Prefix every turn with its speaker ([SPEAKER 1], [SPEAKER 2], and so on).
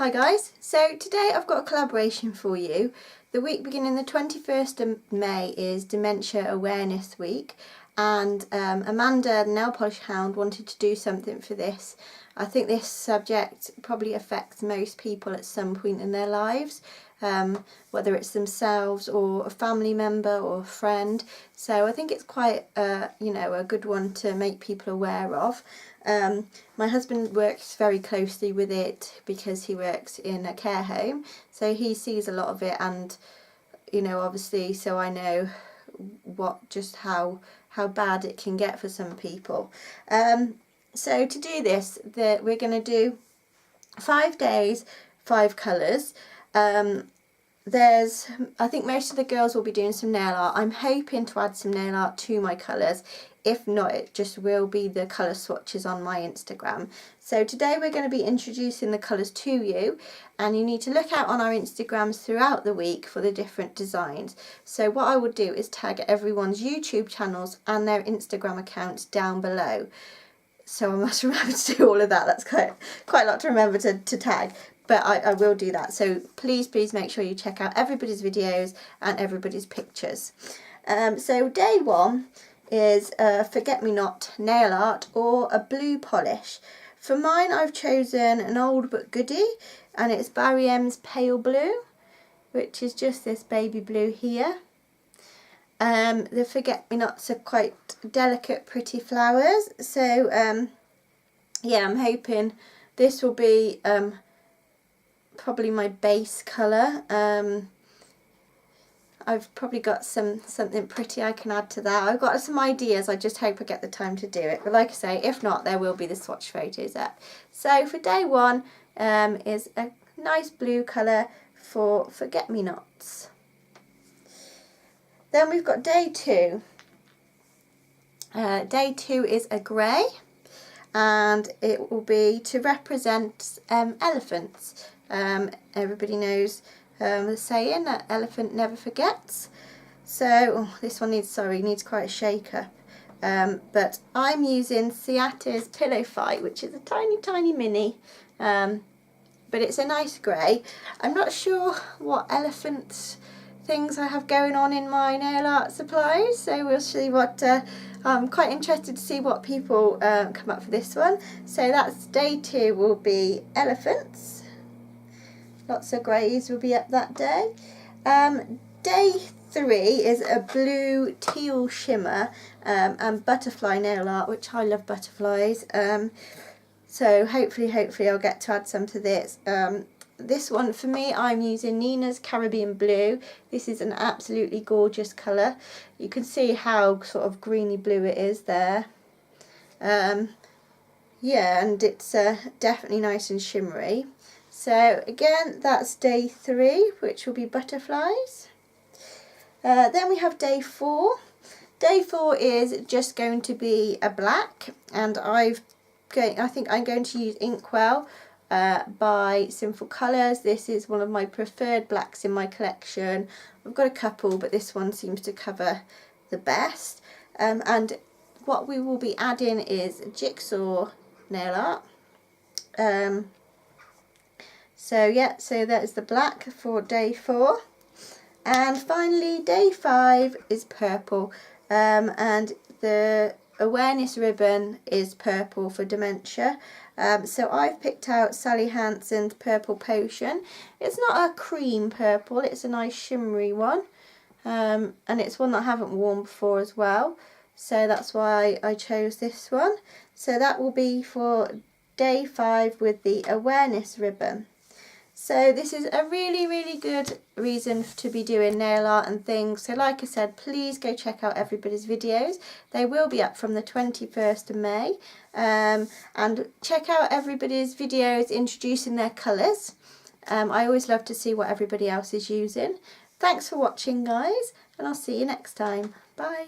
[SPEAKER 1] Hi guys, so today I've got a collaboration for you. The week beginning the 21st of May is Dementia Awareness Week, and Amanda, the nail polish hound, wanted to do something for this. I think this subject probably affects most people at some point in their lives, whether it's themselves or a family member or a friend. So I think it's quite a good one to make people aware of. My husband works very closely with it because he works in a care home, so he sees a lot of it, and obviously, so I know how bad it can get for some people. So to do this, we're going to do 5 days, 5 colours. I think most of the girls will be doing some nail art. I'm hoping to add some nail art to my colours. If not, it just will be the colour swatches on my Instagram. So today we're going to be introducing the colours to you, and you need to look out on our Instagrams throughout the week for the different designs. So what I would do is tag everyone's YouTube channels and their Instagram accounts down below. So I must remember to do all of that. That's quite a lot to remember to tag. But I will do that. So please make sure you check out everybody's videos and everybody's pictures. So day 1 is forget-me-not nail art or a blue polish. For mine, I've chosen an old but goodie, and it's Barry M's Pale Blue, which is just this baby blue here. The forget-me-nots are quite delicate, pretty flowers. So yeah, I'm hoping this will be probably my base colour. I've probably got something pretty I can add to that. I've got some ideas, I just hope I get the time to do it. But like I say, if not, there will be the swatch photos up. So for day 1 is a nice blue colour for forget-me-nots. Then we've got day 2. Day 2 is a grey, and it will be to represent elephants. Everybody knows the saying that elephant never forgets. So this one needs quite a shake up. But I'm using Ciata's Pillow Fight, which is a tiny mini, but it's a nice grey. I'm not sure what elephant things I have going on in my nail art supplies, so we'll see what. I'm quite interested to see what people come up for this one. So that's day 2 will be elephants. Lots of greys will be up that day. Day 3 is a blue teal shimmer and butterfly nail art, which I love butterflies. So hopefully I'll get to add some to this. This one for me, I'm using Nina's Caribbean Blue. This is an absolutely gorgeous colour. You can see how sort of greeny blue it is there. Yeah, and it's definitely nice and shimmery. So again, that's day 3, which will be butterflies. Then we have day 4. Day 4 is just going to be a black, and I think I'm going to use Inkwell by Sinful Colours. This is one of my preferred blacks in my collection. I've got a couple, but this one seems to cover the best. And what we will be adding is jigsaw nail art. So yeah, so that is the black for day 4. And finally day 5 is purple, and the awareness ribbon is purple for dementia. So I've picked out Sally Hansen's Purple Potion. It's not a cream purple, it's a nice shimmery one, and it's one that I haven't worn before as well, so that's why I chose this one. So that will be for day 5 with the awareness ribbon. So this is a really good reason to be doing nail art and things. So like I said, please go check out everybody's videos. They will be up from the 21st of May. And check out everybody's videos introducing their colours. I always love to see what everybody else is using. Thanks for watching, guys, and I'll see you next time. Bye.